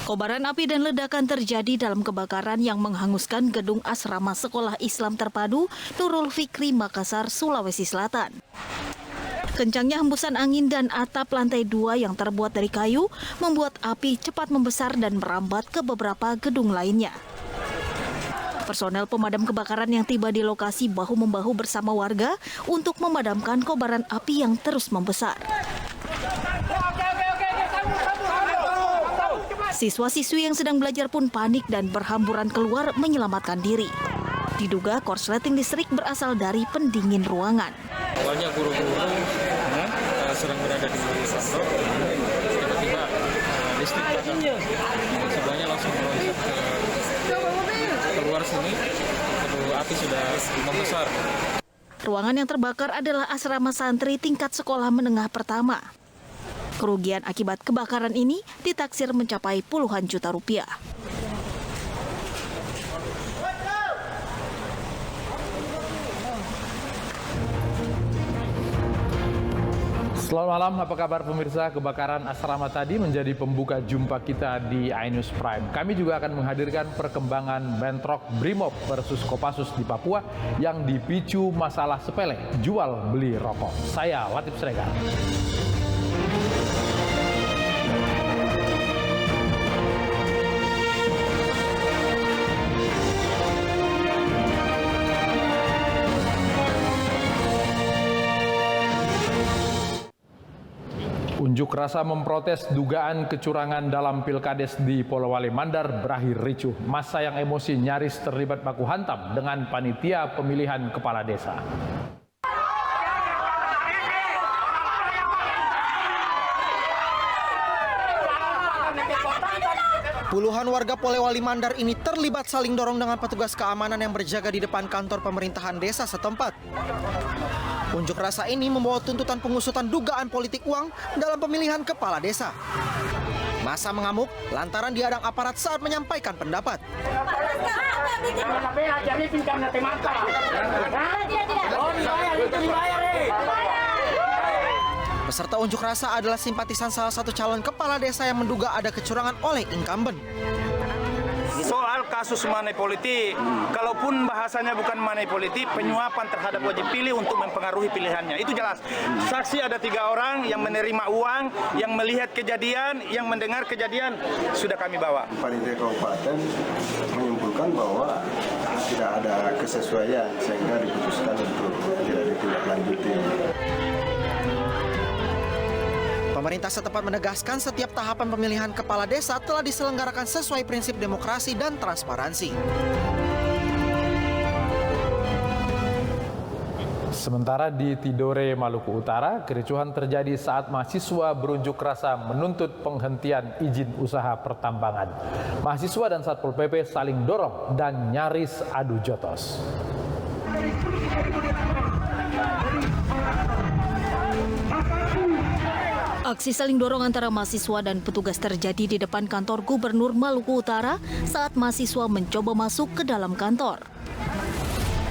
Kobaran api dan ledakan terjadi dalam kebakaran yang menghanguskan gedung asrama Sekolah Islam Terpadu Nurul Fikri, Makassar, Sulawesi Selatan. Kencangnya hembusan angin dan atap lantai 2 yang terbuat dari kayu membuat api cepat membesar dan merambat ke beberapa gedung lainnya. Personel pemadam kebakaran yang tiba di lokasi bahu-membahu bersama warga untuk memadamkan kobaran api yang terus membesar. Siswa-siswi yang sedang belajar pun panik dan berhamburan keluar menyelamatkan diri. Diduga korsleting listrik berasal dari pendingin ruangan. Banyak guru-guru sedang berada di kantor, tiba-tiba listrik padam. Semuanya langsung keluar sini, api sudah membesar. Ruangan yang terbakar adalah asrama santri tingkat sekolah menengah pertama. Kerugian akibat kebakaran ini ditaksir mencapai puluhan juta rupiah. Selamat malam, apa kabar pemirsa? Kebakaran asrama tadi menjadi pembuka jumpa kita di iNews Prime. Kami juga akan menghadirkan perkembangan bentrok Brimob versus Kopassus di Papua yang dipicu masalah sepele, jual beli rokok. Saya Latif Sregar. Unjuk rasa memprotes dugaan kecurangan dalam Pilkades di Polewali Mandar berakhir ricuh. Massa yang emosi nyaris terlibat baku hantam dengan panitia pemilihan kepala desa. Puluhan warga Polewali Mandar ini terlibat saling dorong dengan petugas keamanan yang berjaga di depan kantor pemerintahan desa setempat. Unjuk rasa ini membawa tuntutan pengusutan dugaan politik uang dalam pemilihan kepala desa. Massa mengamuk lantaran dihadang aparat saat menyampaikan pendapat. Peserta unjuk rasa adalah simpatisan salah satu calon kepala desa yang menduga ada kecurangan oleh incumbent. Soal kasus money politik, kalaupun bahasanya bukan money politik, penyuapan terhadap wajib pilih untuk mempengaruhi pilihannya. Itu jelas. Saksi ada 3 orang yang menerima uang, yang melihat kejadian, yang mendengar kejadian, sudah kami bawa. Panitia kabupaten menyimpulkan bahwa tidak ada kesesuaian sehingga diputuskan untuk tidak ditindaklanjuti. Pemerintah setempat menegaskan setiap tahapan pemilihan kepala desa telah diselenggarakan sesuai prinsip demokrasi dan transparansi. Sementara di Tidore, Maluku Utara, kericuhan terjadi saat mahasiswa berunjuk rasa menuntut penghentian izin usaha pertambangan. Mahasiswa dan Satpol PP saling dorong dan nyaris adu jotos. Aksi saling dorong antara mahasiswa dan petugas terjadi di depan kantor Gubernur Maluku Utara saat mahasiswa mencoba masuk ke dalam kantor.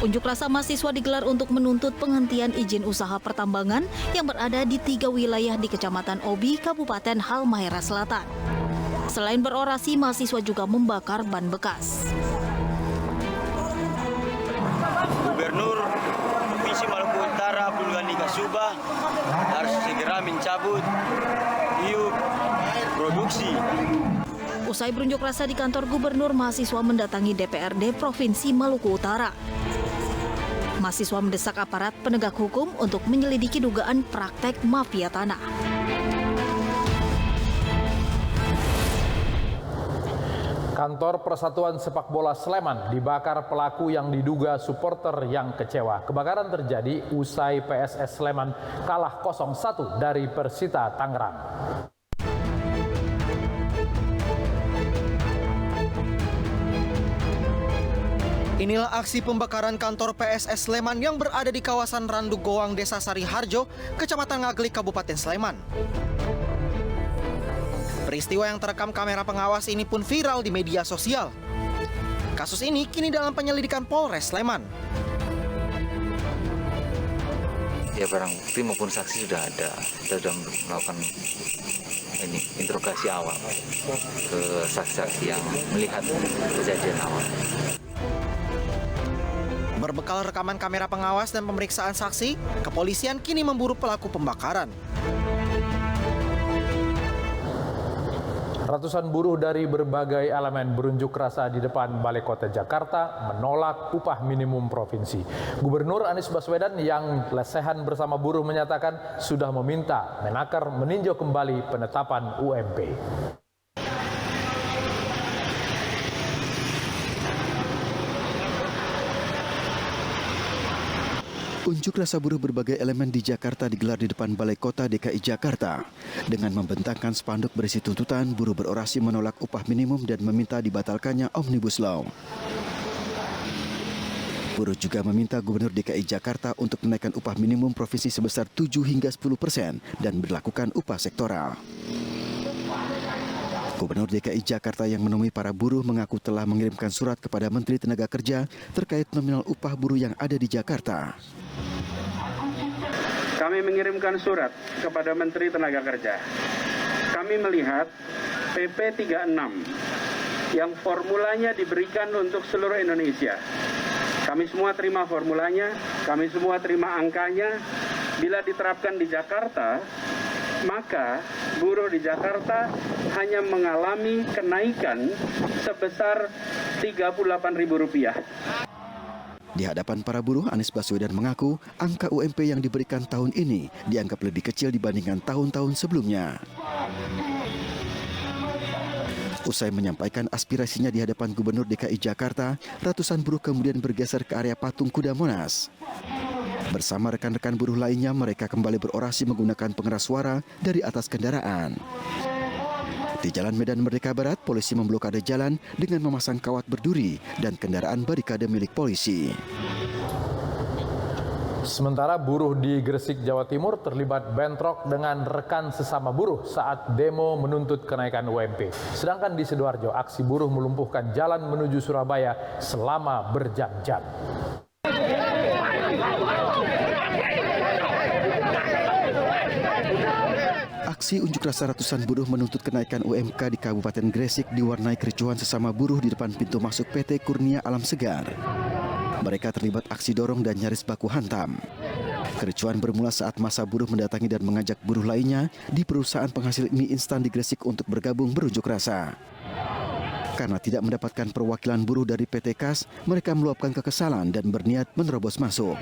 Unjuk rasa mahasiswa digelar untuk menuntut penghentian izin usaha pertambangan yang berada di 3 wilayah di Kecamatan Obi, Kabupaten Halmahera Selatan. Selain berorasi, mahasiswa juga membakar ban bekas. Gubernur Provinsi Maluku Utara Abdul Ghani Kasubah harus segera mencabut iup produksi. Usai berunjuk rasa di kantor gubernur, mahasiswa mendatangi DPRD Provinsi Maluku Utara. Mahasiswa mendesak aparat penegak hukum untuk menyelidiki dugaan praktek mafia tanah. Kantor Persatuan Sepak Bola Sleman dibakar pelaku yang diduga supporter yang kecewa. Kebakaran terjadi usai PSS Sleman kalah 0-1 dari Persita Tangerang. Inilah aksi pembakaran kantor PSS Sleman yang berada di kawasan Randu Goang, Desa Sariharjo, Kecamatan Ngaglik, Kabupaten Sleman. Peristiwa yang terekam kamera pengawas ini pun viral di media sosial. Kasus ini kini dalam penyelidikan Polres Sleman. Ya barang bukti maupun saksi sudah ada. Kita sudah melakukan interogasi awal ke saksi-saksi yang melihat kejadian awal. Berbekal rekaman kamera pengawas dan pemeriksaan saksi, kepolisian kini memburu pelaku pembakaran. Ratusan buruh dari berbagai elemen berunjuk rasa di depan Balai Kota Jakarta menolak upah minimum provinsi. Gubernur Anies Baswedan yang lesehan bersama buruh menyatakan sudah meminta Menaker meninjau kembali penetapan UMP. Unjuk rasa buruh berbagai elemen di Jakarta digelar di depan Balai Kota DKI Jakarta. Dengan membentangkan spanduk berisi tuntutan, buruh berorasi menolak upah minimum dan meminta dibatalkannya Omnibus Law. Buruh juga meminta Gubernur DKI Jakarta untuk menaikkan upah minimum provinsi sebesar 7 hingga 10% dan berlakukan upah sektoral. Gubernur DKI Jakarta yang menemui para buruh mengaku telah mengirimkan surat kepada Menteri Tenaga Kerja terkait nominal upah buruh yang ada di Jakarta. Kami mengirimkan surat kepada Menteri Tenaga Kerja. Kami melihat PP 36 yang formulanya diberikan untuk seluruh Indonesia. Kami semua terima formulanya, kami semua terima angkanya. Bila diterapkan di Jakarta, maka buruh di Jakarta hanya mengalami kenaikan sebesar Rp38.000. Di hadapan para buruh, Anies Baswedan mengaku angka UMP yang diberikan tahun ini dianggap lebih kecil dibandingkan tahun-tahun sebelumnya. Usai menyampaikan aspirasinya di hadapan Gubernur DKI Jakarta, ratusan buruh kemudian bergeser ke area patung kuda Monas. Bersama rekan-rekan buruh lainnya, mereka kembali berorasi menggunakan pengeras suara dari atas kendaraan. Di Jalan Medan Merdeka Barat, polisi memblokade jalan dengan memasang kawat berduri dan kendaraan barikade milik polisi. Sementara buruh di Gresik, Jawa Timur terlibat bentrok dengan rekan sesama buruh saat demo menuntut kenaikan UMP. Sedangkan di Sidoarjo, aksi buruh melumpuhkan jalan menuju Surabaya selama berjam-jam. Aksi unjuk rasa ratusan buruh menuntut kenaikan UMK di Kabupaten Gresik diwarnai kericuhan sesama buruh di depan pintu masuk PT Kurnia Alam Segar. Mereka terlibat aksi dorong dan nyaris baku hantam. Kericuhan bermula saat massa buruh mendatangi dan mengajak buruh lainnya di perusahaan penghasil mie instan di Gresik untuk bergabung berunjuk rasa. Karena tidak mendapatkan perwakilan buruh dari PT KAS, mereka meluapkan kekesalan dan berniat menerobos masuk.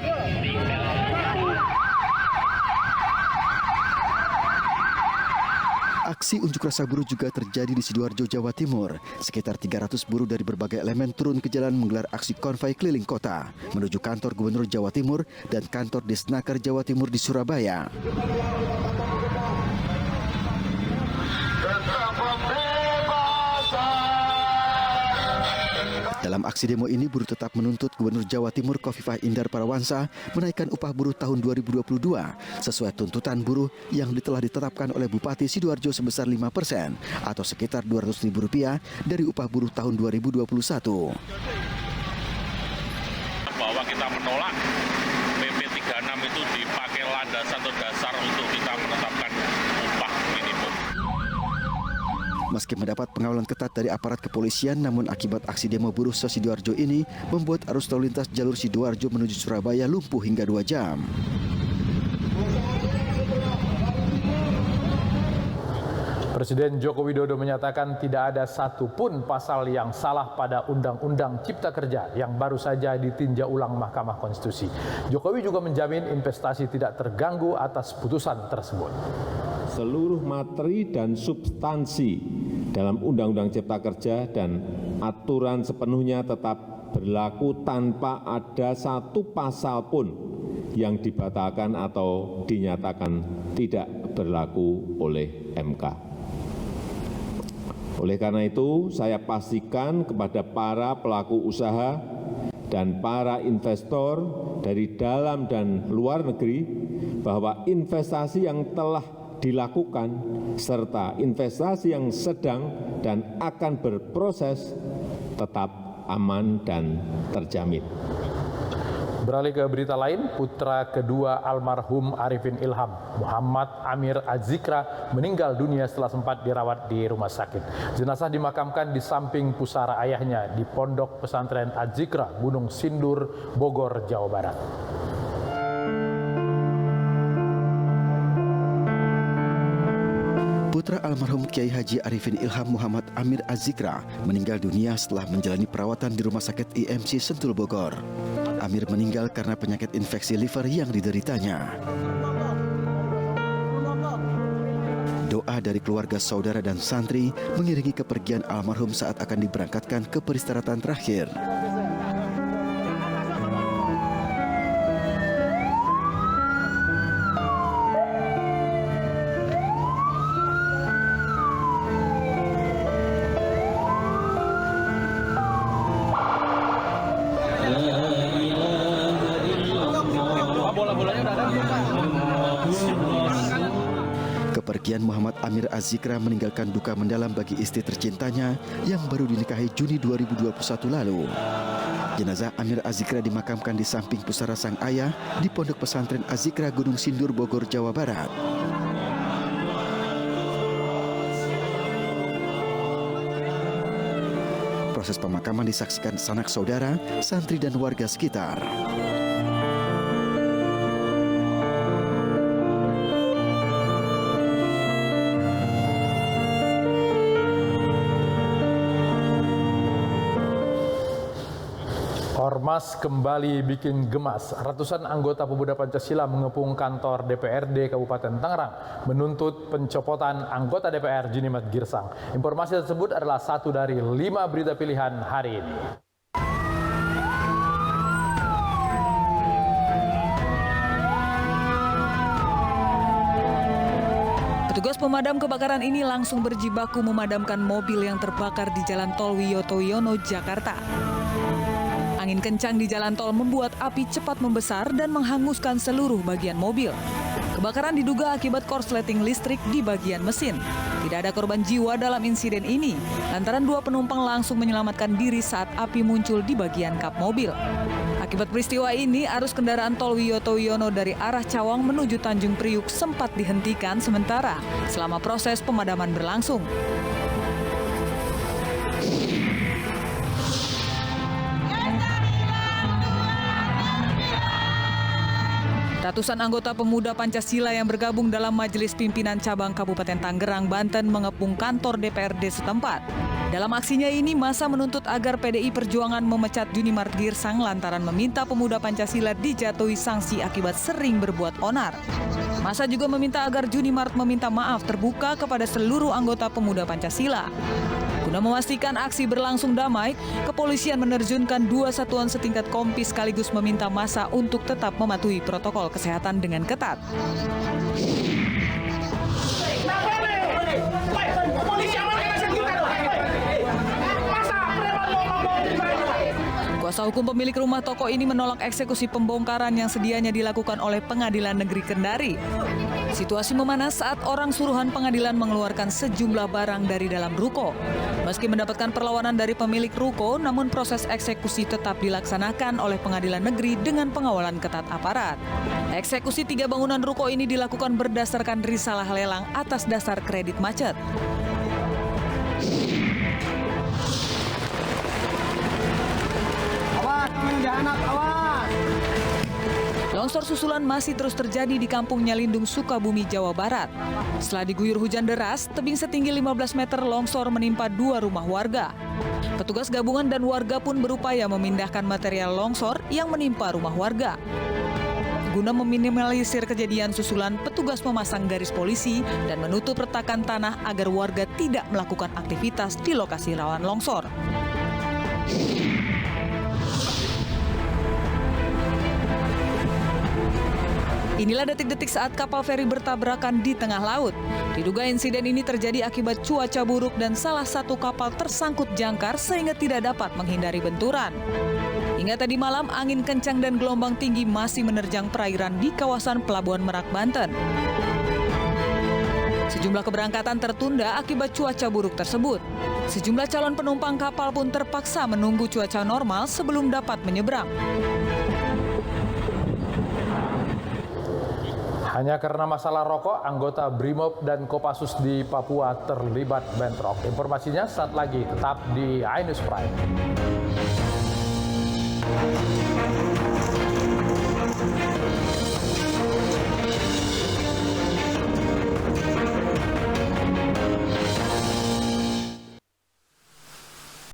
Aksi unjuk rasa buruh juga terjadi di Sidoarjo, Jawa Timur. Sekitar 300 buruh dari berbagai elemen turun ke jalan menggelar aksi konvoi keliling kota menuju kantor Gubernur Jawa Timur dan kantor Disnaker Jawa Timur di Surabaya. Dalam aksi demo ini, buruh tetap menuntut Gubernur Jawa Timur Khofifah Indar Parawansa menaikkan upah buruh tahun 2022 sesuai tuntutan buruh yang telah ditetapkan oleh Bupati Sidoarjo sebesar 5% atau sekitar Rp200.000 dari upah buruh tahun 2021. Bahwa kita menolak PP 36 itu dipakai landasan atau dasar untuk kita menetapkan upah minimum. Meski mendapat pengawalan ketat dari aparat kepolisian, namun akibat aksi demo buruh se-Sidoarjo ini membuat arus lalu lintas jalur Sidoarjo menuju Surabaya lumpuh hingga 2 jam. Presiden Joko Widodo menyatakan tidak ada satupun pasal yang salah pada Undang-Undang Cipta Kerja yang baru saja ditinjau ulang Mahkamah Konstitusi. Jokowi juga menjamin investasi tidak terganggu atas putusan tersebut. Seluruh materi dan substansi dalam Undang-Undang Cipta Kerja dan aturan sepenuhnya tetap berlaku tanpa ada satu pasal pun yang dibatalkan atau dinyatakan tidak berlaku oleh MK. Oleh karena itu, saya pastikan kepada para pelaku usaha dan para investor dari dalam dan luar negeri bahwa investasi yang telah dilakukan serta investasi yang sedang dan akan berproses tetap aman dan terjamin. Beralih ke berita lain, putra kedua almarhum Arifin Ilham, Muhammad Amir Az-Zikra, meninggal dunia setelah sempat dirawat di rumah sakit. Jenazah dimakamkan di samping pusara ayahnya di Pondok Pesantren Az-Zikra, Gunung Sindur, Bogor, Jawa Barat. Putra almarhum Kiai Haji Arifin Ilham Muhammad Amir Az-Zikra meninggal dunia setelah menjalani perawatan di Rumah Sakit IMC Sentul Bogor. Amir meninggal karena penyakit infeksi liver yang dideritanya. Doa dari keluarga, saudara, dan santri mengiringi kepergian almarhum saat akan diberangkatkan ke peristirahatan terakhir. Kepergian Muhammad Amir Az-Zikra meninggalkan duka mendalam bagi istri tercintanya yang baru dinikahi Juni 2021 lalu. Jenazah Amir Az-Zikra dimakamkan di samping pusara sang ayah di Pondok Pesantren Az-Zikra Gunung Sindur, Bogor, Jawa Barat. Proses pemakaman disaksikan sanak saudara, santri, dan warga sekitar. Ormas kembali bikin gemas. Ratusan anggota pemuda Pancasila mengepung kantor DPRD Kabupaten Tangerang menuntut pencopotan anggota DPR Junimat Girsang. Informasi tersebut adalah satu dari 5 berita pilihan hari ini. Petugas pemadam kebakaran ini langsung berjibaku memadamkan mobil yang terbakar di Jalan Tol Wiyoto Wiono, Jakarta. Angin kencang di jalan tol membuat api cepat membesar dan menghanguskan seluruh bagian mobil. Kebakaran diduga akibat korsleting listrik di bagian mesin. Tidak ada korban jiwa dalam insiden ini, lantaran 2 penumpang langsung menyelamatkan diri saat api muncul di bagian kap mobil. Akibat peristiwa ini, arus kendaraan tol Wiyoto Wiono dari arah Cawang menuju Tanjung Priuk sempat dihentikan sementara selama proses pemadaman berlangsung. Ratusan anggota pemuda Pancasila yang bergabung dalam Majelis Pimpinan Cabang Kabupaten Tangerang, Banten mengepung kantor DPRD setempat. Dalam aksinya ini, massa menuntut agar PDI Perjuangan memecat Junimat Girsang lantaran meminta pemuda Pancasila dijatuhi sanksi akibat sering berbuat onar. Massa juga meminta agar Junimat meminta maaf terbuka kepada seluruh anggota pemuda Pancasila. Guna memastikan aksi berlangsung damai, kepolisian menerjunkan 2 satuan setingkat kompi sekaligus meminta massa untuk tetap mematuhi protokol kesehatan dengan ketat. Kuasa hukum pemilik rumah toko ini menolak eksekusi pembongkaran yang sedianya dilakukan oleh Pengadilan Negeri Kendari. Situasi memanas saat orang suruhan pengadilan mengeluarkan sejumlah barang dari dalam ruko. Meski mendapatkan perlawanan dari pemilik ruko, namun proses eksekusi tetap dilaksanakan oleh Pengadilan Negeri dengan pengawalan ketat aparat. Eksekusi 3 bangunan ruko ini dilakukan berdasarkan risalah lelang atas dasar kredit macet. Longsor susulan masih terus terjadi di Kampung Nyalindung, Sukabumi, Jawa Barat. Setelah diguyur hujan deras, tebing setinggi 15 meter longsor menimpa 2 rumah warga. Petugas gabungan dan warga pun berupaya memindahkan material longsor yang menimpa rumah warga. Guna meminimalisir kejadian susulan, petugas memasang garis polisi dan menutup retakan tanah agar warga tidak melakukan aktivitas di lokasi rawan longsor. Inilah detik-detik saat kapal feri bertabrakan di tengah laut. Diduga insiden ini terjadi akibat cuaca buruk dan salah satu kapal tersangkut jangkar sehingga tidak dapat menghindari benturan. Hingga tadi malam, angin kencang dan gelombang tinggi masih menerjang perairan di kawasan Pelabuhan Merak, Banten. Sejumlah keberangkatan tertunda akibat cuaca buruk tersebut. Sejumlah calon penumpang kapal pun terpaksa menunggu cuaca normal sebelum dapat menyeberang. Hanya karena masalah rokok, anggota Brimob dan Kopassus di Papua terlibat bentrok. Informasinya saat lagi tetap di iNews Prime.